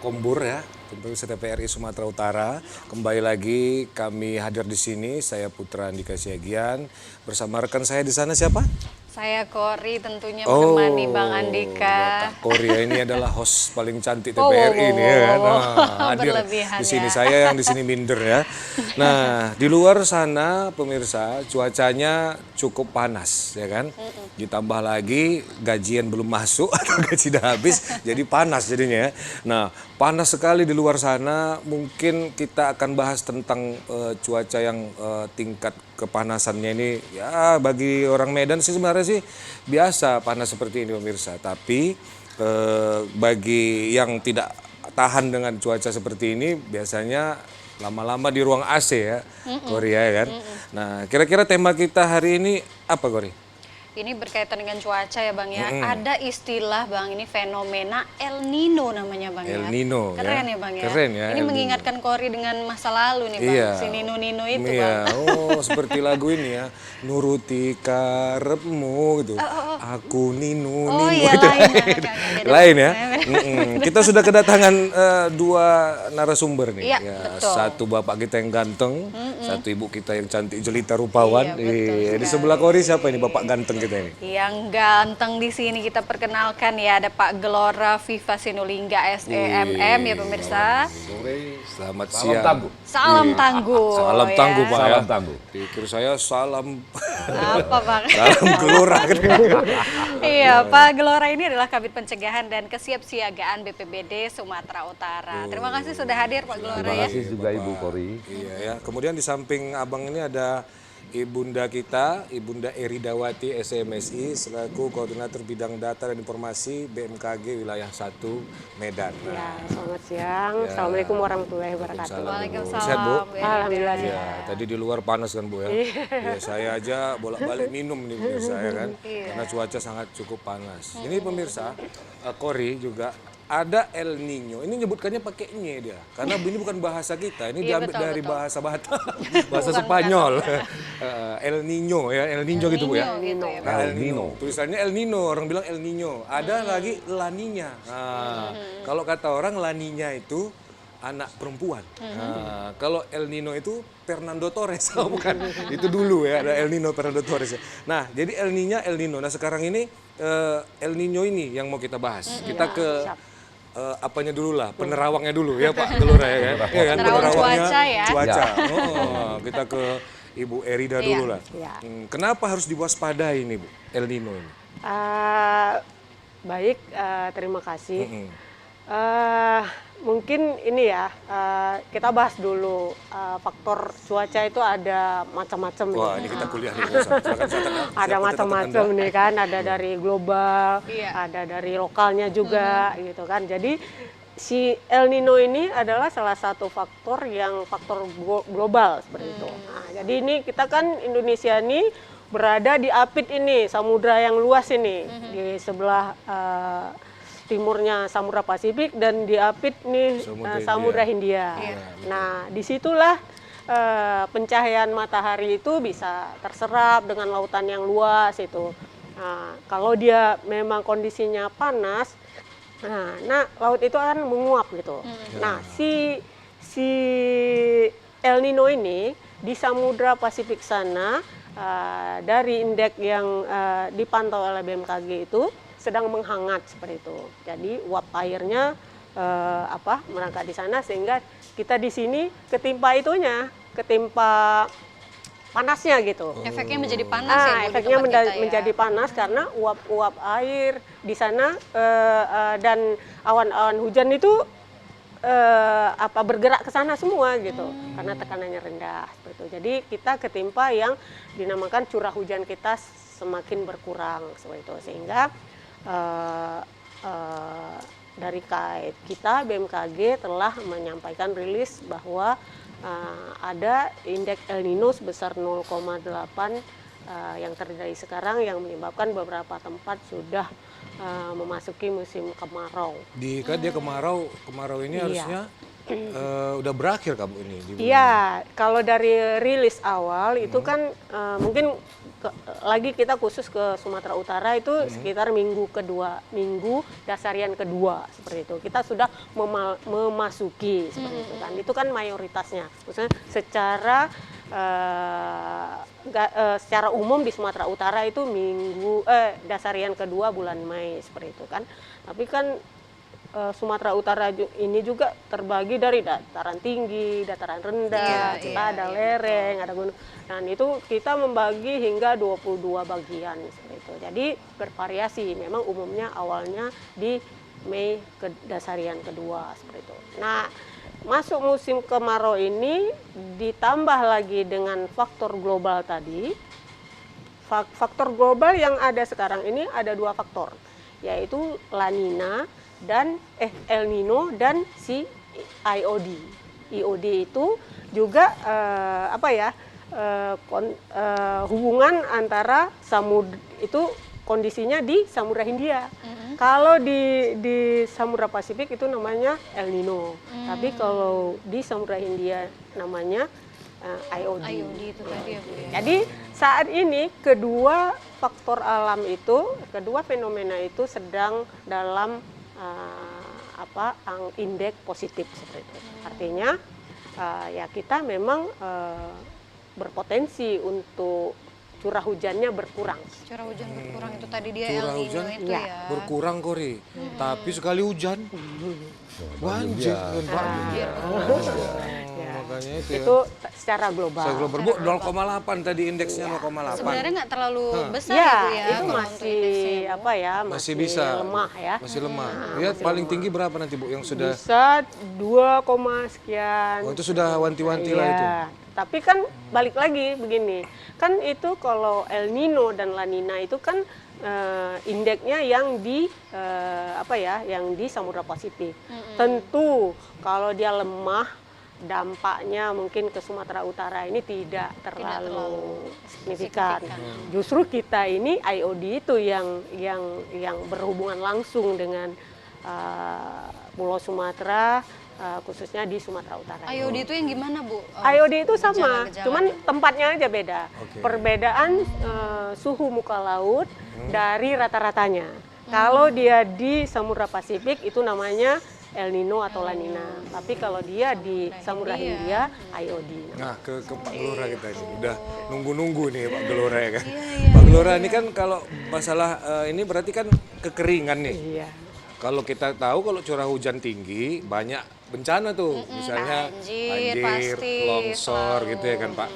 Kombur ya, pemirsa TVRI Sumatera Utara. Kembali lagi kami hadir di sini, saya Putra Andika Siagian. Bersama rekan saya di sana siapa? Saya Kori tentunya menemani Bang Andika. Kak Kori ya, ini adalah host paling cantik TVRI ini ya kan. Nah, hadir Berlebihan di sini ya. saya yang di sini minder ya. Nah, di luar sana pemirsa cuacanya cukup panas ya kan. Ditambah lagi gajian belum masuk atau gaji udah habis jadi panas jadinya ya. Nah, panas sekali di luar sana. Mungkin kita akan bahas tentang cuaca yang tingkat kepanasannya ini ya bagi orang Medan sih sebenarnya sih biasa panas seperti ini pemirsa. Tapi bagi yang tidak tahan dengan cuaca seperti ini biasanya lama-lama di ruang AC ya, Korea ya kan. Nah, kira-kira tema kita hari ini apa, Kori? Ini berkaitan dengan cuaca ya Bang ya. Ada istilah Bang, ini fenomena El Nino namanya Bang ya. El Nino Keren ya Bang ya. Keren ya. Ini El mengingatkan Kori dengan masa lalu nih Bang. Iya. Si Nino-Nino itu Iya. Bang. Oh, seperti lagu ini ya. Nuruti karepmu gitu. Aku Nino Oh Nino iya itu. lain ya. Beda. Lain ya. Beda. Kita sudah kedatangan dua narasumber nih. Iya, Ya, betul. satu bapak kita yang ganteng, satu ibu kita yang cantik jelita rupawan. Iya, betul Di sebelah Kori siapa ini bapak ganteng kita ini? Yang ganteng di sini kita perkenalkan ya, ada Pak Gelora Viva Sinulingga SEMM ya pemirsa. Sore, selamat Salam siang. tangguh. Salam tangguh. Salam ya. tangguh Pak ya. Salam tangguh. Pikir saya salam Apa Bang? salam gelora. Iya, Pak Gelora ini adalah Kabid Pencegahan dan Kesiapsiagaan BPBD Sumatera Utara. Terima kasih sudah hadir Pak Gelora Terima ya. kasih juga Ibu Kori. Iya ya. Kemudian di samping abang ini ada ibunda kita, Ibunda Eridawati SMSI selaku Koordinator Bidang Data dan Informasi BMKG Wilayah 1 Medan. Ya, selamat siang. Assalamualaikum warahmatullahi wabarakatuh. Waalaikumsalam. Sehat, Bu? Bu Alhamdulillah Erida. Ya, tadi di luar panas kan Bu ya. Ya, saya aja bolak-balik minum nih pemirsa ya kan. Karena cuaca sangat cukup panas. Ini pemirsa, Kori juga ada El Nino. Ini nyebutkannya pakai nye dia. Karena ini bukan bahasa kita. Ini Iya, diambil betul, dari betul. bahasa Batak, bahasa Bukan Spanyol. El Nino ya, El Nino gitu Bu ya. Nino gitu ya, Nah, El Nino. Tulisannya El Nino, orang bilang El Nino. Ada lagi La Niña. Nah, kalau kata orang La Niña itu anak perempuan. Nah, kalau El Nino itu Fernando Torres, oh, bukan? Itu dulu ya, ada El Nino Fernando Torres. Nah, jadi El Niña, El Nino. Nah, sekarang ini El Nino ini yang mau kita bahas. Kita ke apanya dulu lah, penerawangnya dulu ya Pak Gelora ya kan? Iya kan, Penerawang penerawangnya cuaca ya. cuaca. Oh, kita ke Ibu Erida dulu lah. Iya. Kenapa harus diwaspadai ini Bu, El Nino ini? Baik, terima kasih. Mungkin ini ya, kita bahas dulu faktor cuaca itu ada macam-macam. Wah, ini kita kuliah nih. Silakan, silakan. Ada macam-macam nih kan, ada dari global, Iya. ada dari lokalnya juga gitu kan. Jadi si El Nino ini adalah salah satu faktor yang faktor global seperti itu. Nah, jadi ini kita kan Indonesia ini berada di apit ini, samudra yang luas ini di sebelah timurnya Samudra Pasifik dan di apit nih Samudra Hindia. Nah, disitulah pencahayaan matahari itu bisa terserap dengan lautan yang luas itu. Nah, kalau dia memang kondisinya panas, nah laut itu akan menguap gitu. Nah, si El Nino ini di Samudra Pasifik sana dari indeks yang dipantau oleh BMKG itu sedang menghangat seperti itu. Jadi uap airnya merangkak di sana sehingga kita di sini ketimpa panasnya gitu. Efeknya menjadi panas ya Bu, di Efeknya tempat kita ya. menjadi panas karena uap-uap air di sana dan awan-awan hujan itu bergerak ke sana semua gitu karena tekanannya rendah seperti itu. Jadi kita ketimpa yang dinamakan curah hujan kita semakin berkurang seperti itu sehingga dari KAID kita BMKG telah menyampaikan rilis bahwa ada indeks El Nino sebesar 0,8 yang terjadi sekarang yang menyebabkan beberapa tempat sudah memasuki musim kemarau. Kan dia kemarau ini Iya. harusnya udah berakhir kamu ini? Di bulan Iya, kalau dari rilis awal itu kan mungkin lagi kita khusus ke Sumatera Utara itu sekitar minggu dasarian kedua seperti itu. Kita sudah memasuki seperti itu kan. Itu kan mayoritasnya. Maksudnya secara umum di Sumatera Utara itu dasarian kedua bulan Mei seperti itu kan. Tapi kan Sumatera Utara ini juga terbagi dari dataran tinggi, dataran rendah, kita ada lereng, ada gunung. Dan itu kita membagi hingga 22 bagian seperti itu. Jadi bervariasi. Memang umumnya awalnya di Mei dasarian kedua seperti itu. Nah, masuk musim kemarau ini ditambah lagi dengan faktor global tadi. Faktor global yang ada sekarang ini ada 2 faktor, yaitu La Nina dan El Nino dan si IOD. IOD itu juga hubungan antara itu kondisinya di Samudra Hindia. Kalau di Samudra Pasifik itu namanya El Nino. Tapi kalau di Samudra Hindia namanya IOD. IOD itu tadi ya Bu ya. Jadi saat ini kedua faktor alam itu, kedua fenomena itu sedang dalam indeks positif seperti itu. Artinya ya kita memang berpotensi untuk curah hujannya berkurang. Curah hujan berkurang itu tadi dia curah El Nino hujan itu ya. berkurang Kori, tapi sekali hujan banjir kan Pak. Banjir. Makanya itu ya. Itu secara global. Saya global Bu 0,8 tadi indeksnya 0,8. Sebenarnya nggak terlalu besar Ya, ya Bu ya. itu kalau untuk masih indeksnya, Bu. Masih bisa lemah ya. Masih lemah. Ya paling tinggi berapa nanti Bu yang sudah? Bisa 2, sekian. Oh itu sudah wanti-wanti lah itu. Iya. Tapi kan balik lagi begini, kan itu kalau El Nino dan La Nina itu kan indeksnya yang di yang di Samudra Pasifik. Tentu kalau dia lemah dampaknya mungkin ke Sumatera Utara ini tidak terlalu signifikan. Justru kita ini IOD itu yang berhubungan langsung dengan Pulau Sumatera, khususnya di Sumatera Utara. IOD itu yang gimana Bu? IOD itu sama, Gejala-gejala. cuman tempatnya aja beda. Oke. Perbedaan suhu muka laut dari rata-ratanya. Kalau dia di Samudra Pasifik itu namanya El Nino atau La Nina. Tapi kalau dia di Samudra Hindia, IOD. Nah ke Pak Gelora kita ini udah nunggu-nunggu nih Pak Gelora ya kan. Pak Gelora ini kan kalau masalah ini berarti kan kekeringan nih. Iya. Kalau kita tahu kalau curah hujan tinggi banyak bencana tuh, misalnya banjir, pasti, longsor selalu. gitu ya kan Pak.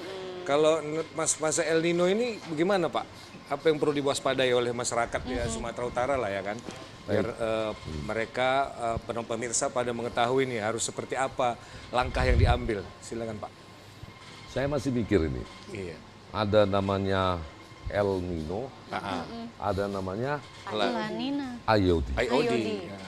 Kalau masa El Nino ini bagaimana Pak? Apa yang perlu diwaspadai oleh masyarakat di Sumatera Utara lah ya kan? Biar mereka pemirsa pada mengetahui nih harus seperti apa langkah yang diambil. Silakan Pak. Saya masih mikir ini. Iya. Ada namanya El Nino, ada namanya La Nina. IOD. IOD. IOD. Ya.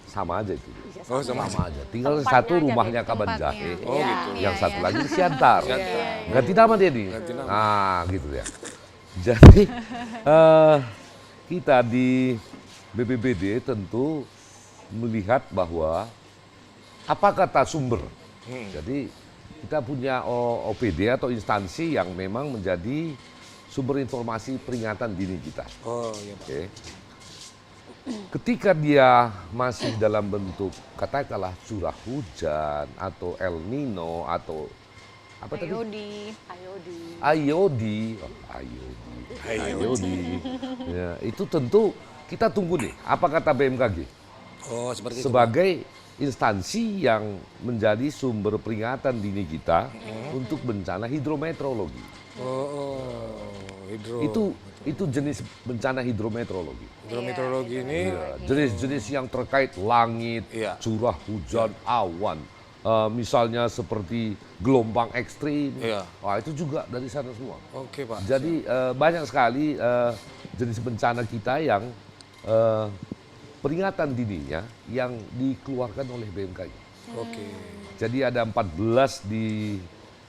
Sama aja itu. Oh sama Sama aja. Tinggal Tempatnya satu aja rumahnya beda. Kaban Tempatnya. Jahe. Oh gitu. Yang satu lagi di Siantar. Siantar. Ganti nama dia nih. Ganti nama. Nah gitu ya. Jadi kita di BPBD tentu melihat bahwa apa kata sumber. Jadi kita punya OPD atau instansi yang memang menjadi sumber informasi peringatan dini kita. Oh iya Pak. Oke. Ketika dia masih dalam bentuk katakanlah curah hujan atau El Nino atau apa tadi? IOD. IOD. IOD. Ya, itu tentu kita tunggu nih apa kata BMKG Oh seperti itu. sebagai instansi yang menjadi sumber peringatan dini kita untuk bencana hidrometeorologi. Itu jenis bencana hidrometeorologi. Hidrometeorologi ini Jenis-jenis yang terkait langit, Iya. curah hujan, awan, misalnya seperti gelombang ekstrim, Iya. wah itu juga dari sana semua. oke Pak. Jadi banyak sekali jenis bencana kita yang peringatan dininya yang dikeluarkan oleh BMKG. Oke. Jadi ada 14 di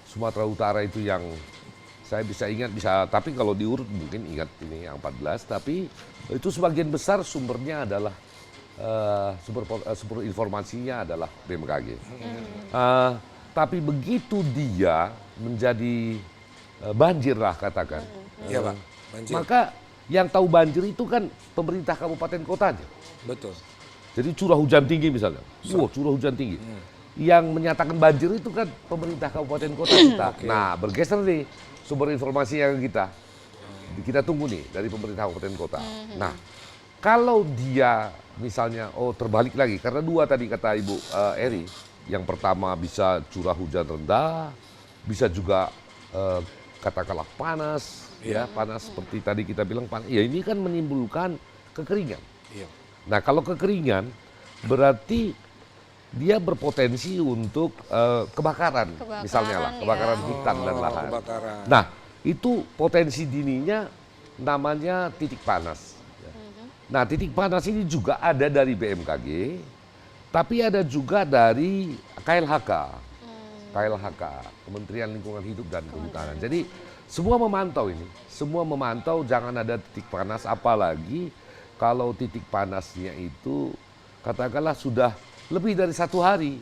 Sumatera Utara itu yang saya bisa ingat, tapi kalau diurut mungkin ingat ini yang 14, tapi itu sebagian besar sumbernya adalah sumber informasinya adalah BMKG. Tapi begitu dia menjadi banjir lah katakan, Iya Pak, banjir. maka yang tahu banjir itu kan pemerintah kabupaten kotanya. Betul. Jadi curah hujan tinggi misalnya, curah hujan tinggi. Yang menyatakan banjir itu kan pemerintah kabupaten kota kita. Nah, bergeser nih sumber informasi yang kita tunggu nih dari pemerintah kabupaten kota. Nah, kalau dia misalnya, terbalik lagi, karena dua tadi kata Ibu Eri, yang pertama bisa curah hujan rendah, bisa juga katakanlah panas, ya panas seperti tadi kita bilang panas. Ya ini kan menimbulkan kekeringan. Iya. Nah kalau kekeringan berarti dia berpotensi untuk kebakaran, misalnya lah kebakaran hutan dan lahan. Kebakaran. Nah itu potensi dininya namanya titik panas. Nah titik panas ini juga ada dari BMKG, tapi ada juga dari KLHK, Kementerian Lingkungan Hidup dan Kehutanan. Jadi semua memantau ini, semua memantau jangan ada titik panas, apalagi kalau titik panasnya itu katakanlah sudah lebih dari 1 hari.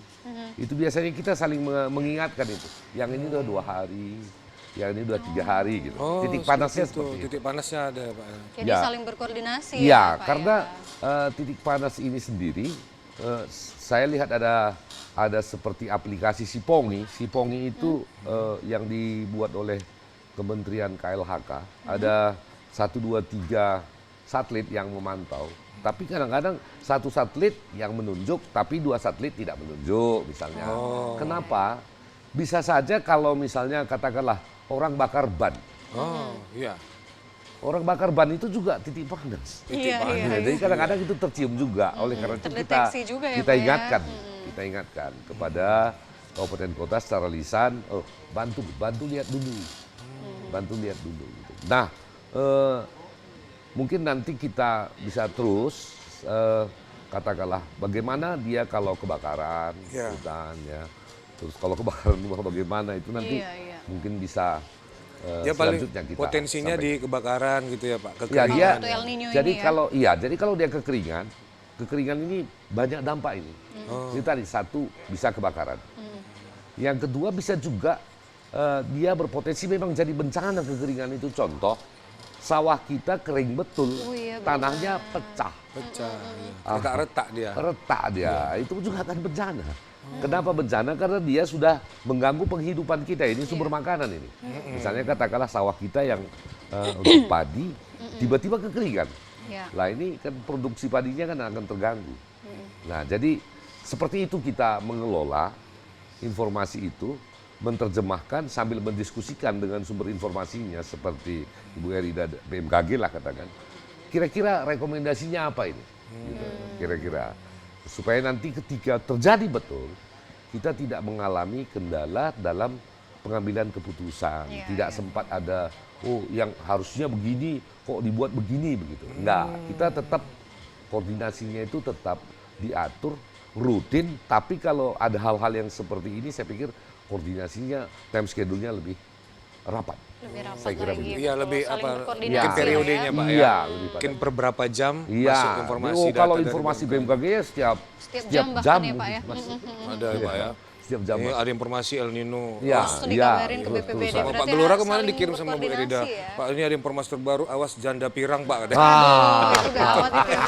Itu biasanya kita saling mengingatkan itu. Yang ini udah 2 hari, yang ini udah 3 hari gitu. Titik panasnya seperti itu. Titik panasnya ada Pak. Jadi Ya. saling berkoordinasi Iya, ya Pak, karena ya. titik panas ini sendiri, saya lihat ada seperti aplikasi Sipongi. Sipongi itu yang dibuat oleh Kementerian KLHK. Ada 1, 2, 3 satelit yang memantau. Tapi kadang-kadang 1 satelit yang menunjuk, tapi 2 satelit tidak menunjuk misalnya. Kenapa? Bisa saja kalau misalnya katakanlah orang bakar ban. Iya. Orang bakar ban itu juga titik panas. Iya, iya. Jadi kadang-kadang itu tercium juga. Oleh karena itu Terdeteksi juga ya, kita Pak, ya. ingatkan, kita ingatkan kepada kabupaten kota secara lisan, bantu lihat dulu, bantu lihat dulu. Gitu. Nah, mungkin nanti kita bisa terus katakanlah bagaimana dia kalau kebakaran hutan ya, terus kalau kebakaran rumah bagaimana itu nanti Iya. mungkin bisa. Dia paling Selanjutnya kita potensinya sampaikan. di kebakaran gitu ya Pak. Ya Kekeringan. dia, Untuk El Nino jadi ini ya. kalau dia kekeringan ini banyak dampak ini. Ini tadi 1 bisa kebakaran. Yang kedua bisa juga dia berpotensi memang jadi bencana kekeringan itu. Contoh sawah kita kering betul, Iya, tanahnya pecah, Pecah. Retak-retak dia. retak dia, itu juga akan bencana. Kenapa bencana? Karena dia sudah mengganggu penghidupan kita ini, sumber makanan ini. Misalnya katakanlah sawah kita yang untuk padi, tiba-tiba kekeringan. Iya. Lah ini kan produksi padinya kan akan terganggu. Nah jadi seperti itu kita mengelola informasi itu, menerjemahkan sambil mendiskusikan dengan sumber informasinya seperti Ibu Eri dan BMKG lah katakan. Kira-kira rekomendasinya apa ini? Gitu, kira-kira. Supaya nanti ketika terjadi betul, kita tidak mengalami kendala dalam pengambilan keputusan. Iya, Tidak sempat ada, yang harusnya begini, kok dibuat begini, begitu. Enggak, kita tetap koordinasinya itu tetap diatur, rutin. Tapi kalau ada hal-hal yang seperti ini, saya pikir koordinasinya, time schedule-nya lebih rapat. Lebih rapat Saya kira lagi. begitu. Iya, lebih Saling apa? berkoordinasi Mungkin lah periodenya ya. Pak Iya, ya. lebih Mungkin padat. per berapa jam Iya, masuk informasi data kalau dari informasi BMKG. BMKG ya setiap jam bahkan ya, Pak ya. masuk. Ada ya Pak ya. Setiap jam. Ini ada informasi El Nino. Iya, Langsung dikabarin ke BPBD. terus. Sama Berarti Pak Gelora harus kemarin saling dikirim sama Bu Erida. berkoordinasi ya. Pak ini ada informasi terbaru, awas janda pirang Pak. Itu gawat itu ya.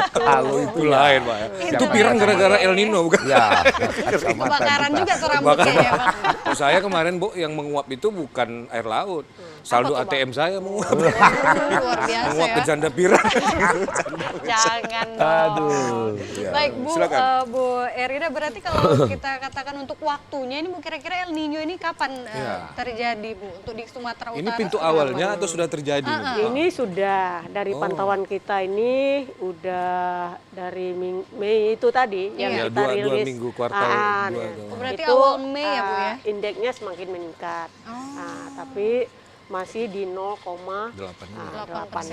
Kalau itu Itu lain Pak ya. Itu pirang gara-gara El Nino bukan? ya, Kebakaran juga tuh rambutnya ya Pak. Saya kemarin Bu yang menguap itu bukan air laut. Saldo tuh, ATM saya menguap. Luar biasa Menguap ke ya. janda pirang. Jangan dong. Aduh. Ya. Baik Bu, Silakan. Bu Erida, berarti kalau kita katakan untuk waktunya ini Bu, kira-kira El Nino ini kapan terjadi Bu untuk di Sumatera Utara? Ini pintu awalnya atau sudah terjadi? Ini sudah dari pantauan kita ini udah dari Mei itu tadi Iya, yang kita dua rilis. minggu kuartal dua. Oh, berarti itu, awal Mei ya Bu ya? Indeksnya semakin meningkat. Nah, tapi masih di 0,8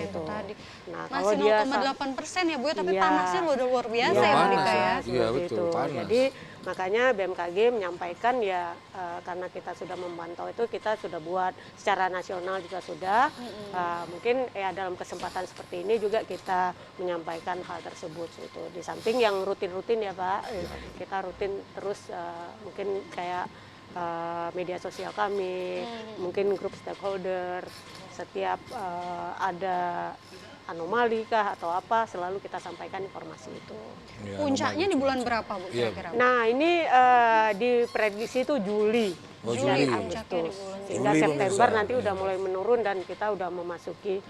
itu. tadi. Nah, kalau Masih dia 0,8% ya Bu ya, tapi Iya. panasnya udah luar biasa Iya, ya panas. Monika ya. Iya, seperti betul, itu. panas. Jadi makanya BMKG menyampaikan ya karena kita sudah memantau itu, kita sudah buat secara nasional juga sudah. Mungkin ya dalam kesempatan seperti ini juga kita menyampaikan hal tersebut itu. Di samping yang rutin-rutin ya Pak, kita rutin terus mungkin kayak media sosial kami, mungkin grup stakeholder, setiap ada anomali kah atau apa, selalu kita sampaikan informasi itu. Ya, Puncaknya di bulan berapa Bu kira-kira? Nah ini diprediksi itu Juli, Oh, dan Juli. Agustus, sehingga Juli, September pemirsa. nanti udah mulai menurun dan kita udah memasuki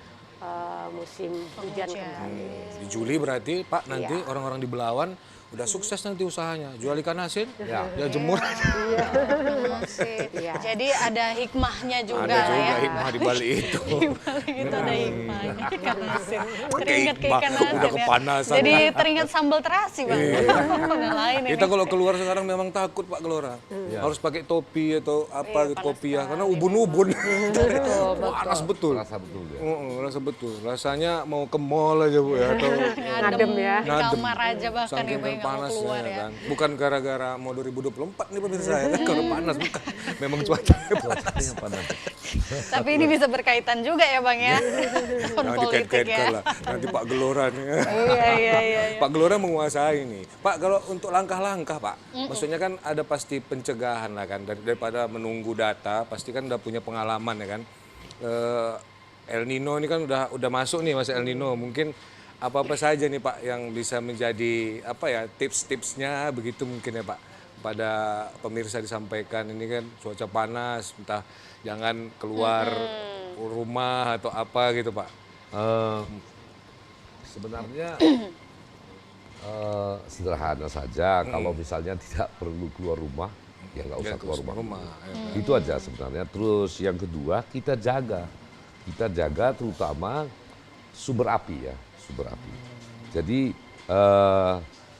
musim hujan Penghujan. kembali. Di Juli berarti Pak nanti Iya. orang-orang di Belawan udah sukses nanti usahanya. Jual ikan asin, Ya. ya jemur. Masih. Iya. Jadi ada hikmahnya juga Ada juga ya. hikmah di balik itu. Di balik itu ada hikmahnya. Ikan asin. Teringat ke hikmah, ikan asin udah ya. kepanasan. Jadi teringat sambal terasi Bang. Nggak lain ini. Kita kalau keluar sekarang memang takut Pak Gelora. Harus pakai topi atau apa gitu, kopiah. Karena ubun-ubun. Panas betul. Rasa betul ya. Rasa betul. Rasanya mau ke mall aja Bu ya. Atau Ngadem ya. Di kamar aja bahkan saking ibu yang nggak mau panasnya keluar ya. kan. Bukan gara-gara mau 2024 nih pemirsa ya kan. Karena panas bukan. Memang cuacanya panas. Tapi ini bisa berkaitan juga ya Bang ya. Tahun Jangan politik dikait-kaitkan ya. lah. Nanti Pak Gelora nih. Iya. Pak Gelora menguasai nih. Pak kalau untuk langkah-langkah Pak, maksudnya kan ada pasti pencegahan lah kan daripada menunggu data, pasti kan udah punya pengalaman ya kan. El Nino ini kan udah masuk nih masa El Nino. Mungkin apa-apa saja nih Pak yang bisa menjadi apa ya tips-tipsnya begitu mungkin ya Pak pada pemirsa disampaikan. Ini kan cuaca panas, entah jangan keluar rumah atau apa gitu Pak. Sebenarnya sederhana saja. Kalau misalnya tidak perlu keluar rumah, ya nggak usah keluar rumah. Itu aja sebenarnya. Terus yang kedua kita jaga terutama sumber api ya, sumber api. Jadi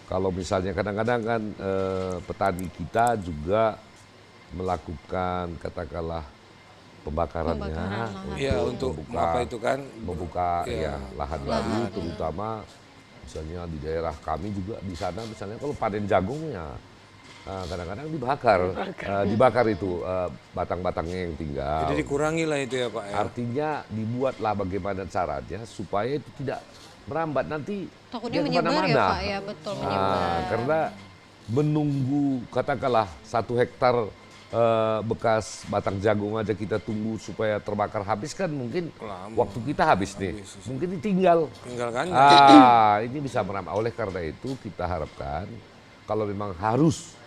kalau misalnya kadang-kadang kan petani kita juga melakukan katakanlah pembakarannya Iya untuk apa itu kan membuka ya lahan baru, terutama misalnya di daerah kami juga di sana misalnya kalau panen jagungnya kadang-kadang dibakar itu batang-batangnya yang tinggal. jadi dikurangi lah itu ya Pak ya. Artinya dibuatlah bagaimana caranya supaya itu tidak merambat nanti Takutnya dia menyebar ya kemana-mana. Pak ya, betul menyebar. Karena menunggu katakanlah 1 hektar bekas batang jagung aja kita tunggu supaya terbakar habis kan mungkin Lama. waktu kita habis nih. Mungkin ditinggal. Tinggalkan Ini bisa merambat. Oleh karena itu kita harapkan kalau memang harus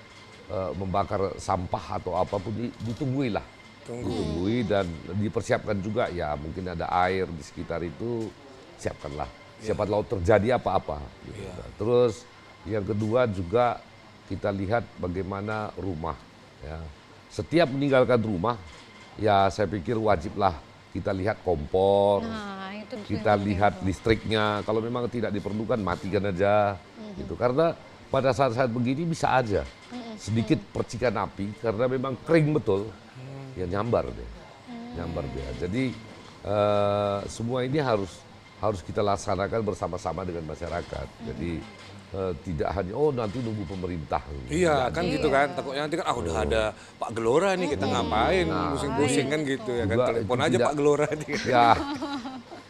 membakar sampah atau apapun ditunggui lah. Ditunggui dan dipersiapkan juga ya mungkin ada air di sekitar itu siapkanlah. Siapa tahu terjadi apa-apa. Gitu. Terus yang kedua juga kita lihat bagaimana rumah. Ya. Setiap meninggalkan rumah ya saya pikir wajiblah kita lihat kompor. Nah, itu Kita lihat listriknya, kalau memang tidak diperlukan matikan aja, gitu. Karena pada saat-saat begini bisa aja sedikit percikan api karena memang kering betul, ya nyambar dia. Jadi semua ini harus kita laksanakan bersama-sama dengan masyarakat. Jadi tidak hanya nanti nunggu pemerintah. Iya kan gitu kan, takutnya nanti kan udah ada Pak Gelora nih kita ngapain, pusing-pusing kan gitu ya kan, Juga telepon itu aja tidak- Pak Gelora nih. Ya,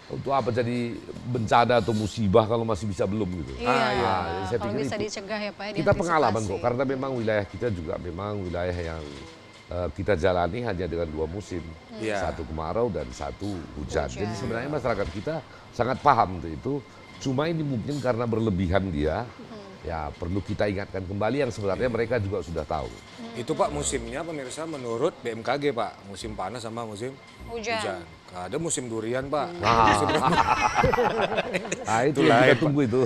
untuk apa jadi bencana atau musibah kalau masih bisa belum gitu. Iya, jadi saya kalau pikir bisa itu. dicegah ya Pak ya. Kita pengalaman diantisipasi. kok, karena memang wilayah kita juga memang wilayah yang kita jalani hanya dengan 2 musim. Iya. 1 kemarau dan 1 hujan. Jadi sebenarnya masyarakat kita sangat paham untuk itu. Cuma ini mungkin karena berlebihan dia, ya perlu kita ingatkan kembali yang sebenarnya mereka juga sudah tahu. Itu Pak musimnya pemirsa menurut BMKG Pak, musim panas sama musim Hujan. Ada musim durian Pak. Nah itu Itulah, yang kita Pak. tunggu itu.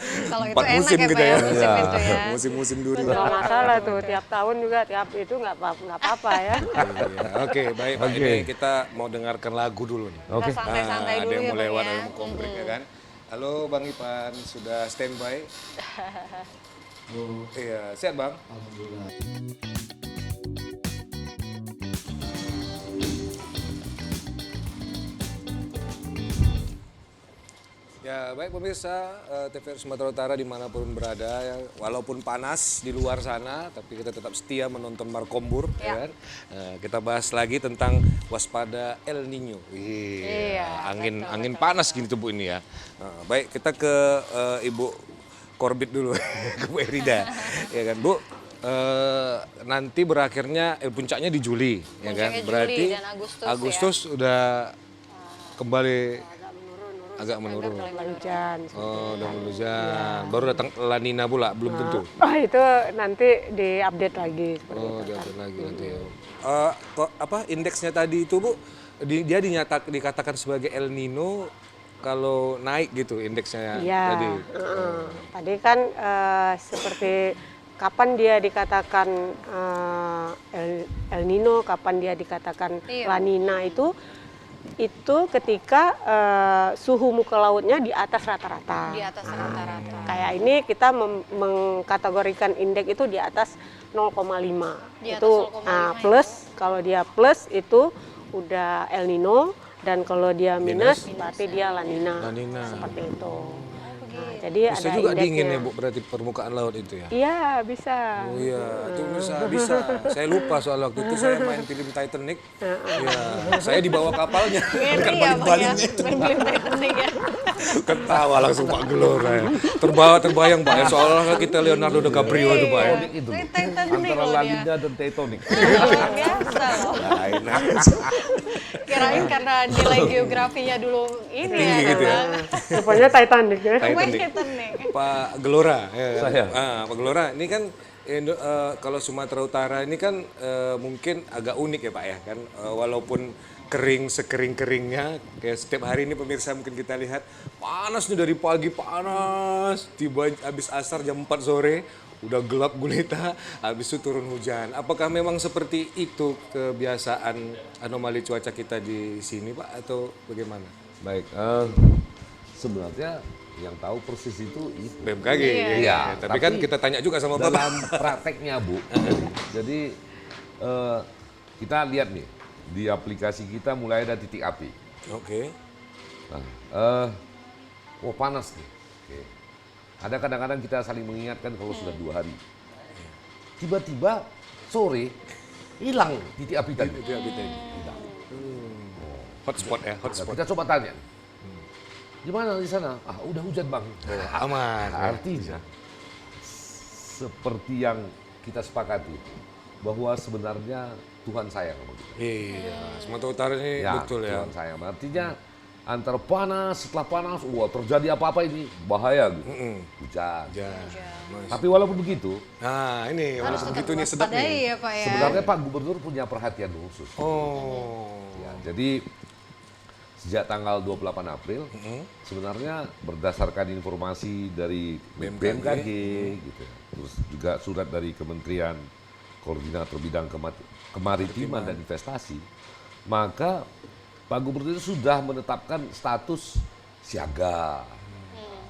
Kalau itu 4 enak musim ya gitu Pak ya, ya. musim itu ya. Musim-musim durian. Nggak masalah tuh, tiap tahun juga tiap itu nggak apa-apa ya. Iya, Oke, baik Pak. Oke. Ini kita mau dengarkan lagu dulu nih. Oke. Kita santai-santai Ada dulu yang ya mau Bang lewat, ya. ada yang mau komplek ya kan. Halo Bang Ipan, sudah standby? Iya, sehat Bang? Ya, Ya, baik pemirsa TVRI Sumatera Utara dimanapun berada, ya, walaupun panas di luar sana, tapi kita tetap setia menonton Markombur. Ya kan? Kita bahas lagi tentang waspada El Nino. Angin panas gini tuh Bu ini ya. Baik, kita ke Ibu Korbit dulu, ke Bu Erida. Ya kan Bu, nanti berakhirnya puncaknya di Juli, ya kan? Puncaknya Berarti Juli dan Agustus, udah kembali agak menurun. Mulai hujan. Oh, udah mulai hujan. Baru datang La Nina pula, belum tentu. Oh, itu nanti diupdate lagi seperti Oh, itu. diupdate lagi nanti ya. Indeksnya tadi itu Bu, dia dikatakan sebagai El Nino kalau naik gitu indeksnya Iya. tadi. Tadi kan seperti kapan dia dikatakan El Nino, kapan dia dikatakan La Nina itu ketika suhu muka lautnya di atas rata-rata. Di atas rata-rata. Kayak ini kita mengkategorikan indeks itu di atas 0,5. Di atas Itu 0,5 plus, kalau dia plus itu udah El Nino, dan kalau dia minus berarti dia La Nina. La Nina. Seperti itu. Nah, jadi Bisa ada juga indeksnya. dingin ya Bu, berarti permukaan laut itu ya? Iya, bisa. Oh iya, itu bisa. Saya lupa soal waktu itu saya main film Titanic. Iya, saya di bawah kapalnya. Bukan balik-baliknya. Main film Titanic ya. Ketawa langsung Pak Gelora ya. Terbayang Pak ya, seolah-olah kita Leonardo DiCaprio itu Pak ya. Titanic itu loh. Titanic Antara loh La dia. Nina dan Titanic. Luar biasa loh. Nah, Kirain karena nilai geografinya dulu ini Tinggi ya. gitu ya. Rupanya Titanic ya. Main Titanic. Titanic. Pak Gelora ya kan? Saya. Pak Gelora ini kan kalau Sumatera Utara ini kan mungkin agak unik ya Pak ya kan, walaupun kering sekering-keringnya kayak setiap hari ini pemirsa mungkin kita lihat panas nih dari pagi panas, tiba habis asar jam 4 sore udah gelap gulita, habis itu turun hujan. Apakah memang seperti itu kebiasaan anomali cuaca kita di sini Pak atau bagaimana? Baik, sebenarnya yang tahu persis itu BMKG. Iya, Tapi kan kita tanya juga sama Bapak. dalam prakteknya Bu. Jadi kita lihat nih di aplikasi kita mulai ada titik api. Oke. Nah, panas nih. Oke. Ada kadang-kadang kita saling mengingatkan kalau sudah 2 hari. Tiba-tiba sore hilang titik api tadi. Titik api tadi. Hilang. Hotspot ya, hotspot. Kita coba tanya. Gimana di sana? Ah, udah hujan bang. Aman. Artinya seperti yang kita sepakati bahwa sebenarnya Tuhan sayang sama kita. Iya, Sumatera Utara ini betul ya. Tuhan sayang. Artinya antara panas, setelah panas, terjadi apa-apa ini bahaya gitu. Hujan. Tapi walaupun begitu, Nah ini Harus walaupun tetap begitu ini sedap waspadai nih. ya Pak ya. sebenarnya Pak Gubernur punya perhatian khusus. Oh. Ya, jadi sejak tanggal 28 April, sebenarnya berdasarkan informasi dari BMKG, gitu, terus juga surat dari Kementerian Koordinator Bidang Kemaritiman dan Investasi, maka Pak Gubernur sudah menetapkan status siaga,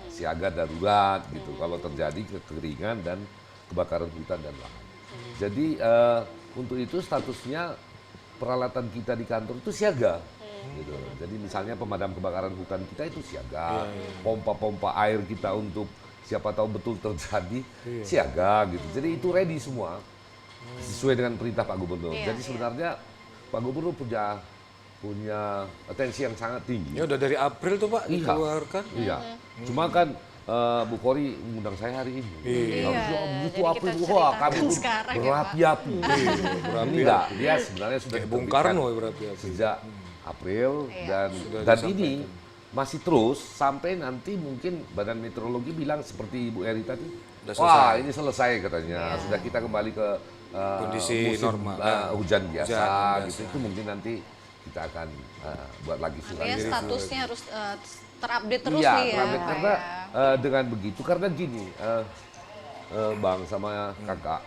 siaga darurat, gitu, kalau terjadi kekeringan dan kebakaran hutan dan lahan. Jadi untuk itu statusnya peralatan kita di kantor itu siaga. Gitu. Jadi misalnya pemadam kebakaran hutan kita itu siaga, pompa-pompa air kita untuk siapa tahu betul terjadi siaga gitu. Jadi itu ready semua sesuai dengan perintah Pak Gubernur. Jadi sebenarnya Pak Gubernur punya atensi yang sangat tinggi. Ya udah dari April tuh Pak dikeluarkan. Iya. Cuma kan Bu Kori mengundang saya hari ini. Harusnya begitu jadi April, kita wah ceritakan kami tuh sekarang ya, berapi-api. Enggak, dia sebenarnya sudah Kayak Bung diterbitkan Karno ya berarti ya. sejak April dan disampaikan. ini masih terus sampai nanti mungkin Badan Meteorologi bilang seperti Ibu Eri tadi, Udah wah ini selesai katanya, sudah kita kembali ke Kondisi musim, normal. hujan biasa Hujan gitu. Itu mungkin nanti kita akan buat lagi surat. Artinya statusnya harus terupdate terus Iya, nih ya. terupdate. Pak, Karena ya. dengan begitu, karena gini, Bang sama Kakak,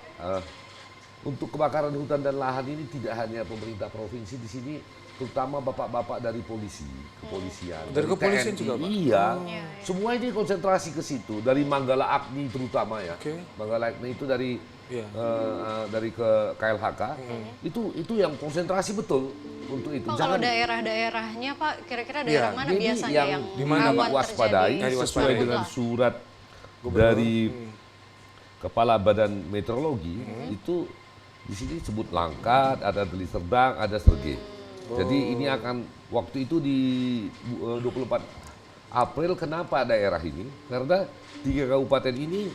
untuk kebakaran hutan dan lahan ini tidak hanya pemerintah provinsi di sini, terutama bapak-bapak dari polisi, kepolisian, Dari kepolisian TNI, juga, Pak? iya, semua ini konsentrasi ke situ, dari Manggala Agni terutama ya. Oke. Manggala Agni itu dari Iya. dari ke KLHK, itu yang konsentrasi betul untuk itu. Pak, kalau daerah-daerahnya Pak, kira-kira daerah mana jadi biasanya yang di mana rawan waspadai terjadi sesuai dengan surat dari Kepala Badan Meteorologi itu di sini sebut Langkat, ada Deli Serdang, ada Sergei. Jadi ini akan waktu itu di 24 April kenapa daerah ini? Karena 3 kabupaten ini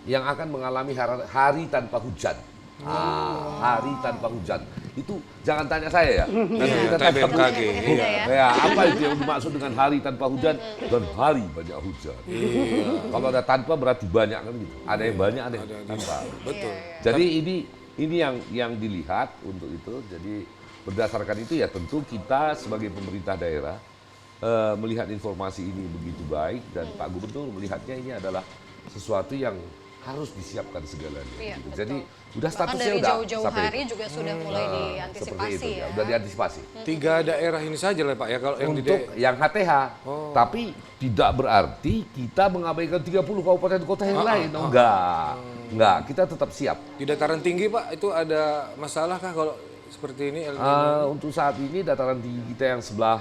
yang akan mengalami hari tanpa hujan. Hari tanpa hujan. Itu jangan tanya saya ya. Nanti kita tanya tanya BMKG. Iya. Ya, apa itu yang dimaksud dengan hari tanpa hujan dan hari banyak hujan. Kalau ada tanpa berarti banyak kan gitu. Ada yang banyak, ada yang tanpa. Betul. Jadi ini yang dilihat untuk itu. Jadi berdasarkan itu ya tentu kita sebagai pemerintah daerah melihat informasi ini begitu baik dan Pak Gubernur melihatnya ini adalah sesuatu yang harus disiapkan segalanya. Iya, Gitu. betul. Jadi udah Bahkan statusnya dari udah jauh-jauh sampai hari itu. juga sudah mulai Seperti diantisipasi itu, ya. udah diantisipasi. 3 daerah ini saja lah Pak ya kalau yang Untuk yang HTH, tapi tidak berarti kita mengabaikan 30 kabupaten kota yang lain. Enggak, kita tetap siap. di dataran tinggi Pak itu ada masalah kah kalau seperti ini El Nino? Untuk saat ini dataran tinggi kita yang sebelah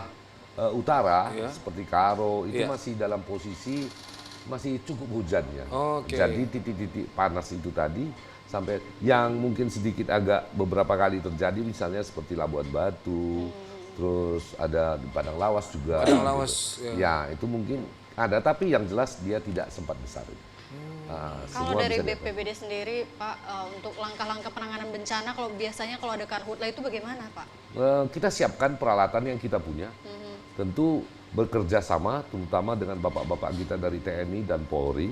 utara, Iya. seperti Karo, itu Iya. masih dalam posisi masih cukup hujannya. Oke. Jadi titik-titik panas itu tadi sampai yang mungkin sedikit agak beberapa kali terjadi misalnya seperti Labuan Batu, terus ada di Padang Lawas juga. Padang Lawas, gitu. ya. Ya, itu mungkin ada tapi yang jelas dia tidak sempat besar. Kalau Semua dari bisa dilakukan. BPBD sendiri Pak, untuk langkah-langkah penanganan bencana, kalau biasanya kalau ada karhutla itu bagaimana Pak? Kita siapkan peralatan yang kita punya. Tentu bekerja sama terutama dengan bapak-bapak kita dari TNI dan Polri.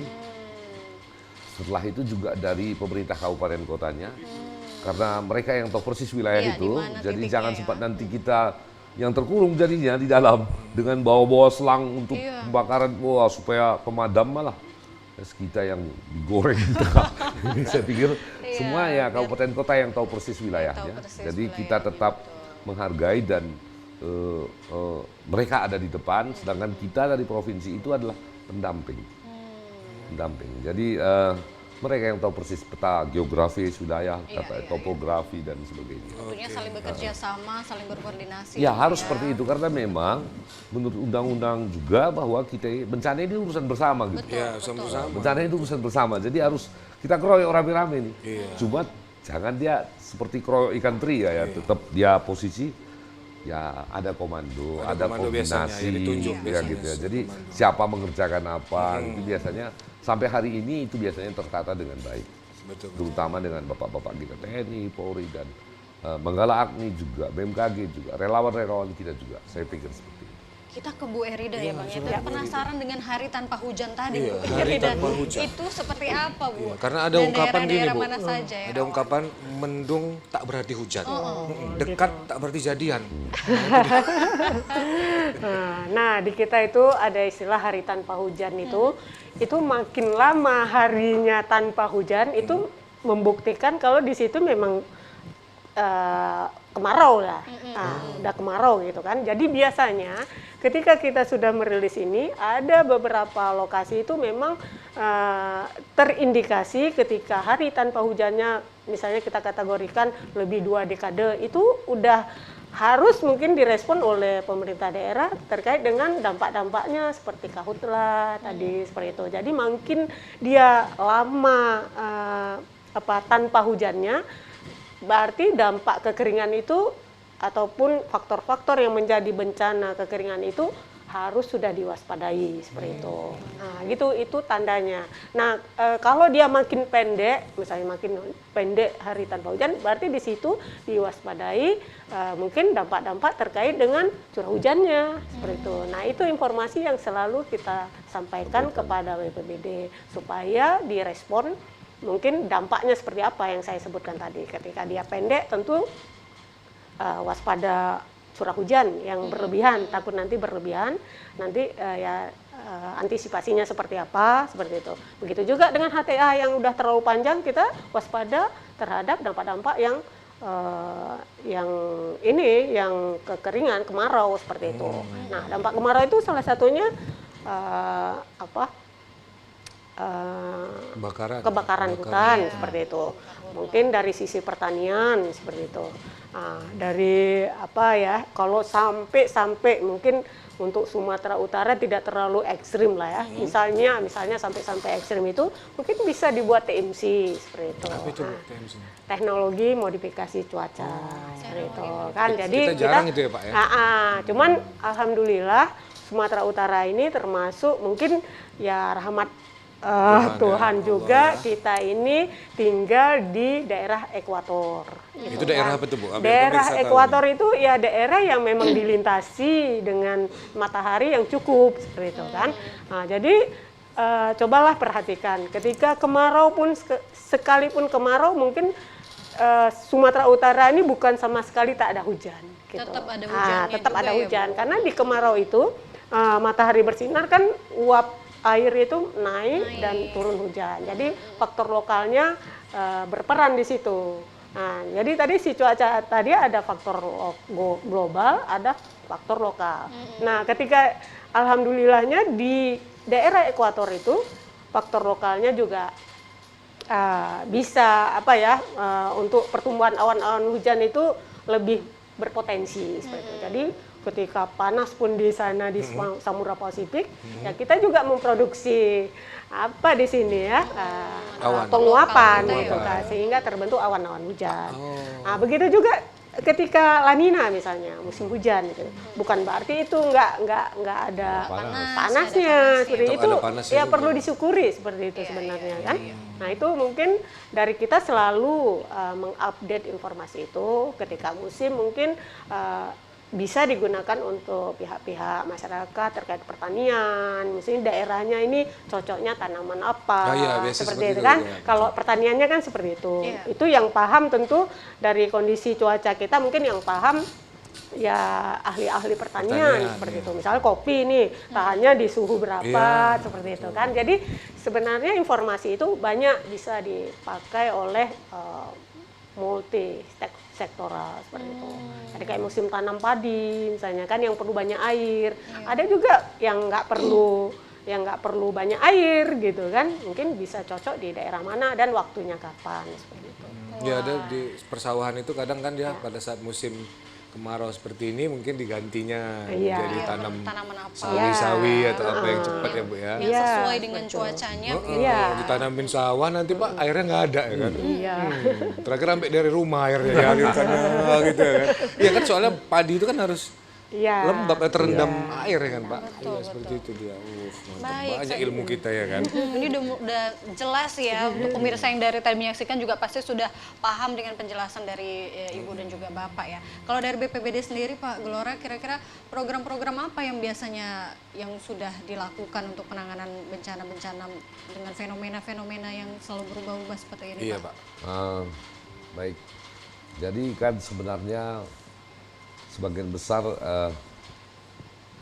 Setelah itu juga dari pemerintah kabupaten kotanya. Karena mereka yang tahu persis wilayah Iya, itu. di mana Jadi titiknya jangan ya. sempat nanti kita yang terkurung jadinya di dalam dengan bawa-bawa selang untuk Iya. pembakaran, wah supaya pemadam malah. Terus kita yang digoreng gitu. Saya pikir semua ya kabupaten kota yang tahu persis wilayahnya. persis Jadi wilayah, kita tetap menghargai dan mereka ada di depan, sedangkan kita dari provinsi itu adalah pendamping. Pendamping. Jadi mereka yang tahu persis peta geografis wilayah, topografi dan sebagainya. Tentunya saling bekerja sama, saling berkoordinasi. Ya harus seperti itu karena memang menurut undang-undang juga bahwa kita bencana ini urusan bersama gitu. Ya, sama-sama. Bencana itu urusan bersama. Jadi harus kita keroyok rame-rame nih. Cuma jangan dia seperti keroyok ikan teri ya, tetap dia posisi ya ada komando, ada komando biasanya, koordinasi ya, ditunjuk ya biasanya gitu ya. Jadi siapa mengerjakan apa itu biasanya sampai hari ini itu biasanya tertata dengan baik. Betul. Terutama dengan bapak-bapak kita TNI, Polri dan Manggala Agni juga, BMKG juga, relawan-relawan kita juga. Saya pikir seperti itu. Kita ke Bu Erida ya Bang. Ya, penasaran dengan hari tanpa hujan tadi Iya, Bu hari Erida. tanpa hujan. Itu seperti apa Bu? Iya, karena ada Dan ungkapan gini daerah-daerah Bu. mana saja ya? Ada ungkapan mendung tak berarti hujan. Dekat tak berarti jadian. Nah, di kita itu ada istilah hari tanpa hujan itu makin lama harinya tanpa hujan itu membuktikan kalau di situ memang kemarau lah, udah kemarau gitu kan. Jadi biasanya ketika kita sudah merilis ini ada beberapa lokasi itu memang terindikasi ketika hari tanpa hujannya, misalnya kita kategorikan lebih 2 dekade itu udah harus mungkin direspon oleh pemerintah daerah terkait dengan dampak-dampaknya seperti karhutla tadi seperti itu. Jadi makin dia lama tanpa hujannya, berarti dampak kekeringan itu ataupun faktor-faktor yang menjadi bencana kekeringan itu harus sudah diwaspadai seperti itu. Nah, itu tandanya. Nah, kalau dia makin pendek, misalnya makin pendek hari tanpa hujan, berarti di situ diwaspadai mungkin dampak-dampak terkait dengan curah hujannya seperti itu. Nah, itu informasi yang selalu kita sampaikan kepada BPBD supaya direspon mungkin dampaknya seperti apa yang saya sebutkan tadi. Ketika dia pendek tentu waspada curah hujan yang berlebihan, takut nanti berlebihan, nanti antisipasinya seperti apa, seperti itu. Begitu juga dengan HTA yang udah terlalu panjang, kita waspada terhadap dampak-dampak yang yang ini yang kekeringan, kemarau seperti itu. Nah, dampak kemarau itu salah satunya kebakaran hutan seperti itu. Mungkin dari sisi pertanian seperti itu. Nah, dari kalau sampai mungkin untuk Sumatera Utara tidak terlalu ekstrim lah ya. Misalnya sampai ekstrim itu mungkin bisa dibuat TMC seperti itu. Apa itu Nah, TMC? teknologi modifikasi cuaca seperti itu kan. Jadi Kita jarang itu ya, Pak, ya? Cuman alhamdulillah Sumatera Utara ini termasuk mungkin ya rahmat Tuhan juga, kita ini tinggal di daerah ekuator. Itu daerah apa tuh, Bu? Biar Daerah pemirsa tahu ekuator itu ya daerah yang memang dilintasi dengan matahari yang cukup seperti itu kan. Nah, jadi cobalah perhatikan ketika kemarau pun sekalipun kemarau mungkin Sumatera Utara ini bukan sama sekali tak ada hujan. Gitu. Tetap ada hujannya Tetap juga ada ya, hujan Bu? karena di kemarau itu matahari bersinar kan uap air itu naik dan turun hujan. Jadi faktor lokalnya berperan di situ. Nah, jadi tadi si cuaca tadi ada faktor global, ada faktor lokal. Nah, ketika alhamdulillahnya di daerah ekuator itu faktor lokalnya juga bisa untuk pertumbuhan awan-awan hujan itu lebih berpotensi seperti itu. Jadi ketika panas pun di sana di Samudra Pasifik, ya kita juga memproduksi di sini ya penguapan gitu kan, sehingga terbentuk awan-awan hujan. Nah, begitu juga ketika La Nina misalnya musim hujan gitu. Bukan berarti itu nggak ada panasnya seperti Tetap itu ada panasnya ya juga. perlu disyukuri seperti itu sebenarnya kan. Nah, itu mungkin dari kita selalu mengupdate informasi itu ketika musim mungkin bisa digunakan untuk pihak-pihak masyarakat terkait pertanian, misalnya daerahnya ini cocoknya tanaman apa, biasa seperti itu itu kan. ya. Kalau pertaniannya kan seperti itu. Itu yang paham tentu dari kondisi cuaca kita, mungkin yang paham ya ahli-ahli pertanian seperti itu. Misalnya kopi ini tahannya di suhu berapa, seperti itu kan. Jadi sebenarnya informasi itu banyak bisa dipakai oleh multi sektoral seperti itu. Ada kayak musim tanam padi misalnya kan yang perlu banyak air. Ada juga yang nggak perlu banyak air gitu kan. Mungkin bisa cocok di daerah mana dan waktunya kapan seperti itu. Ya, ada di persawahan itu kadang kan ya pada saat musim kemarau seperti ini mungkin digantinya jadi tanaman apa? sawi-sawi atau apa yang cepat ya, Bu ya. Yang sesuai dengan cuacanya. Ditanamin sawah nanti Pak airnya nggak ada ya kan. Terakhir sampai dari rumah airnya dialirkannya gitu ya kan. Iya kan soalnya padi itu kan harus lembab terendam air ya kan Pak. Iya seperti itu dia. Mantap banyak ilmu kita ya kan. Ini udah jelas ya untuk pemirsa yang dari tadi menyaksikan juga pasti sudah paham dengan penjelasan dari Ibu dan juga Bapak ya. Kalau dari BPBD sendiri Pak Gelora, kira-kira program-program apa yang biasanya yang sudah dilakukan untuk penanganan bencana-bencana dengan fenomena-fenomena yang selalu berubah-ubah seperti ini Iya Pak? Baik, jadi kan sebenarnya sebagian besar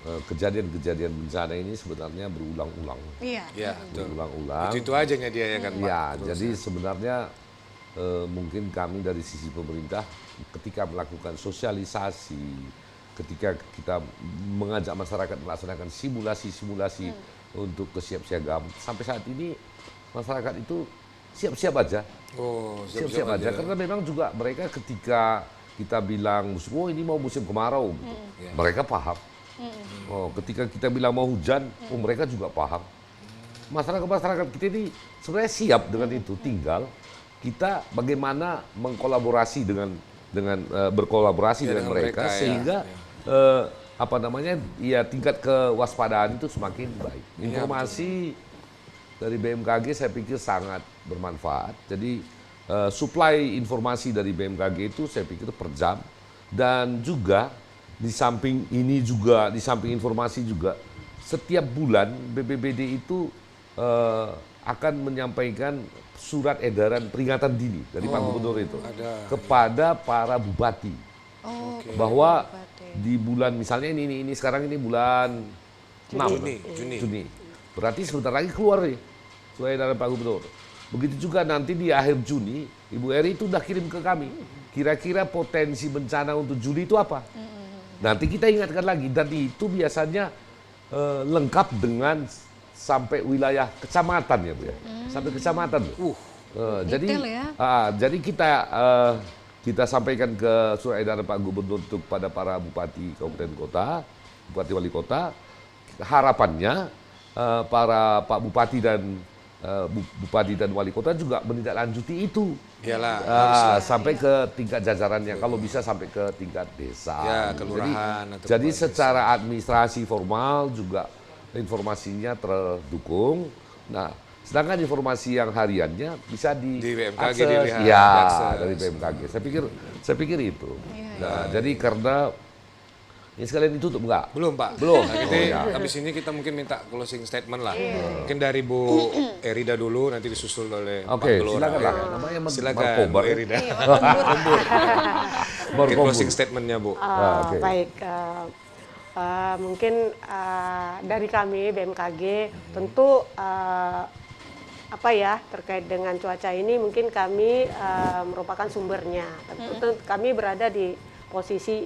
kejadian-kejadian bencana ini sebenarnya berulang-ulang. Iya. Iya, Berulang-ulang. itu aja nya dia ya kan Pak. Ya, jadi sebenarnya mungkin kami dari sisi pemerintah ketika melakukan sosialisasi, ketika kita mengajak masyarakat melaksanakan simulasi-simulasi untuk kesiapsiagaan, sampai saat ini masyarakat itu siap-siap aja. Siap-siap aja. Karena memang juga mereka ketika kita bilang, oh ini mau musim kemarau, gitu. Mereka paham. Ketika kita bilang mau hujan, mereka juga paham. Masyarakat kita ini sebenarnya siap dengan itu, tinggal kita bagaimana mengkolaborasi berkolaborasi dengan mereka sehingga tingkat kewaspadaan itu semakin baik. Informasi dari BMKG saya pikir sangat bermanfaat. Jadi suplai informasi dari BMKG itu saya pikir per jam, dan juga di samping informasi juga setiap bulan BPBD itu akan menyampaikan surat edaran peringatan dini dari Pak Gubernur itu kepada para bupati bahwa di bulan misalnya ini sekarang ini bulan 6 Juni. Berarti sebentar lagi keluar nih surat edaran Pak Gubernur. Begitu juga nanti di akhir Juni Ibu Eri itu udah kirim ke kami kira-kira potensi bencana untuk Juli itu apa? Nanti kita ingatkan lagi, dan itu biasanya lengkap dengan sampai wilayah kecamatan ya Bu ya, sampai kecamatan. Detail ya. Jadi kita sampaikan ke surat edaran Pak Gubernur untuk pada para bupati kabupaten kota, bupati wali kota, harapannya para Pak Bupati dan wali kota juga menindaklanjuti itu. Iyalah, Sampai ke tingkat jajarannya, kalau bisa sampai ke tingkat desa. Ya, kelurahan atau Jadi kepala secara administrasi formal juga informasinya terdukung. Nah, sedangkan informasi yang hariannya bisa Di BMKG akses. dilihat, Ya, diakses. dari BMKG. Saya pikir itu. Nah, jadi karena ini sekalian ditutup enggak? belum Pak. Belum. Nah, habis ini kita mungkin minta closing statement lah. Mungkin dari Bu Erida dulu, nanti disusul oleh Oke, Pak Gelora. silakan ya. lah. Namanya Silakan Bu Markobar. Erida. Iya, Mungkin Markobar. closing statementnya Bu. Oke. Baik, mungkin dari kami BMKG tentu terkait dengan cuaca ini mungkin kami merupakan sumbernya. Tentu kami berada di posisi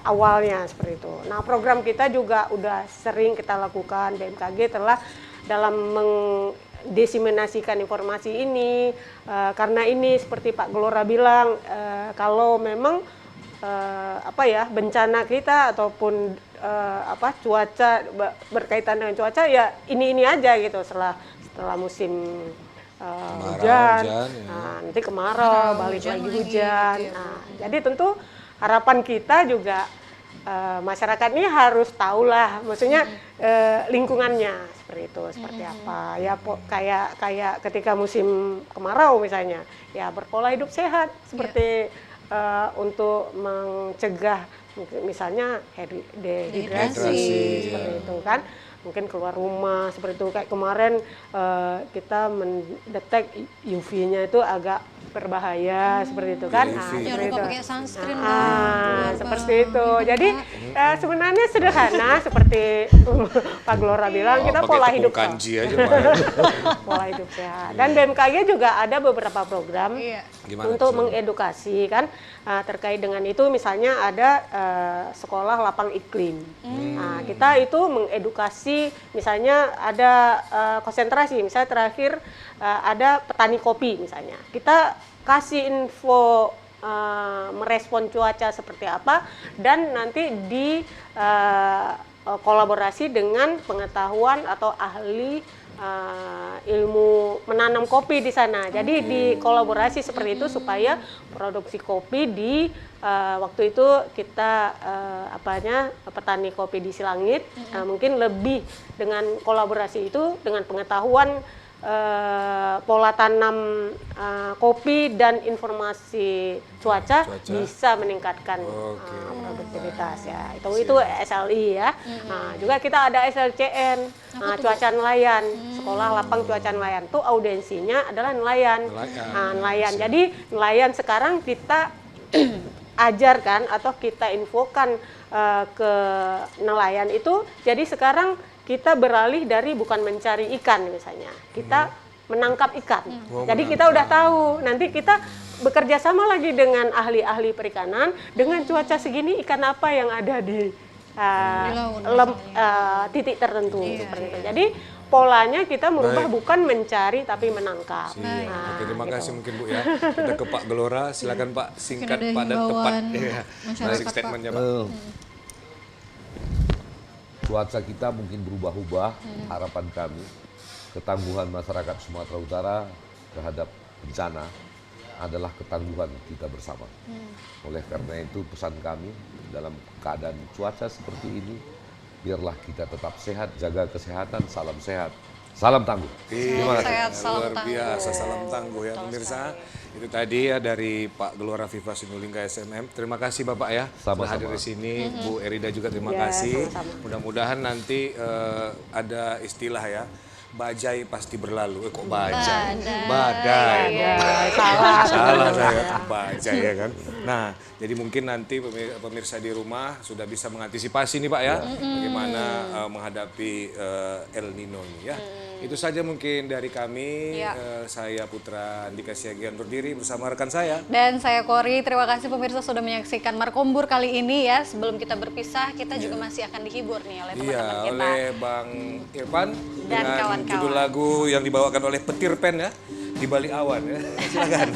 awalnya seperti itu. Nah, program kita juga udah sering kita lakukan. BMKG telah dalam mendesiminasikan informasi ini karena ini seperti Pak Gelora bilang, kalau memang bencana kita ataupun cuaca berkaitan dengan cuaca ya ini aja gitu setelah musim hujan, ya. nanti kemarau, balik hujan lagi lagi, hujan. gitu ya. Nah, jadi tentu harapan kita juga masyarakat ini harus tahulah, maksudnya lingkungannya seperti itu, seperti apa ya, kayak ketika musim kemarau misalnya, ya berpola hidup sehat seperti untuk mencegah misalnya dehidrasi seperti itu kan. Mungkin keluar rumah seperti itu, kayak kemarin kita mendetek UV-nya itu agak berbahaya seperti itu kan. UV. Jangan Seperti lupa itu. pakai sunscreen lah. Seperti itu. Jadi sebenarnya sederhana seperti Pak Gelora bilang, kita Pakai pola tepung hidup kanji aja Pak. pola hidup sehat. Dan BMKG juga ada beberapa program Iya. Gimana untuk tuh? mengedukasi kan terkait dengan itu. Misalnya ada sekolah lapang iklim. Nah, kita itu mengedukasi, misalnya ada konsentrasi, misalnya terakhir ada petani kopi misalnya. Kita kasih info merespon cuaca seperti apa, dan nanti di kolaborasi dengan pengetahuan atau ahli ilmu menanam kopi di sana. Jadi di kolaborasi seperti itu supaya produksi kopi di waktu itu kita petani kopi di Silangit mungkin lebih dengan kolaborasi itu dengan pengetahuan pola tanam kopi dan informasi cuaca bisa meningkatkan produktivitas ya. Itu SLI ya. Nah, juga kita ada SLCN, cuaca nelayan, sekolah lapang cuaca nelayan. Itu audiensinya adalah nelayan. Nelayan. Jadi nelayan sekarang kita ajarkan atau kita infokan ke nelayan itu. Jadi sekarang kita beralih dari bukan mencari ikan misalnya, kita menangkap ikan. Jadi kita udah tahu, nanti kita bekerja sama lagi dengan ahli-ahli perikanan, dengan cuaca segini ikan apa yang ada di titik tertentu seperti itu. Jadi polanya kita merubah bukan mencari tapi menangkap. Oke, terima kasih mungkin Bu ya. Kita ke Pak Gelora, silakan Pak, singkat ada padat tepat. himbauan Ya. masyarakat, Closing statementnya Pak. Cuaca kita mungkin berubah-ubah. Harapan kami, ketangguhan masyarakat Sumatera Utara terhadap bencana adalah ketangguhan kita bersama. Oleh karena itu pesan kami, dalam keadaan cuaca seperti ini, biarlah kita tetap sehat, jaga kesehatan, salam sehat, salam tangguh. Terima kasih. Sehat, salam Luar tangguh. biasa, salam tangguh ya pemirsa. Itu tadi ya dari Pak Gelora Viva Sinulinga SMM. Terima kasih Bapak ya Sama-sama. telah hadir di sini. Bu Erida juga terima Ya, kasih. sama-sama. Mudah-mudahan nanti ada istilah ya, bajai pasti berlalu. Kok bajai? Badai. salah. Salah saya baca ya kan. Nah, jadi mungkin nanti pemirsa di rumah sudah bisa mengantisipasi nih Pak ya, bagaimana menghadapi El Nino ini ya. Itu saja mungkin dari kami. Ya. Saya Putra Andika Siagian berdiri bersama rekan saya. Dan saya Kori, terima kasih pemirsa sudah menyaksikan Markombur kali ini ya. Sebelum kita berpisah, kita juga masih akan dihibur nih oleh Iya, teman-teman kita. oleh Bang Irfan Dan dengan kawan-kawan. judul lagu yang dibawakan oleh Petir Pen ya, Di Balik Awan ya. Silakan.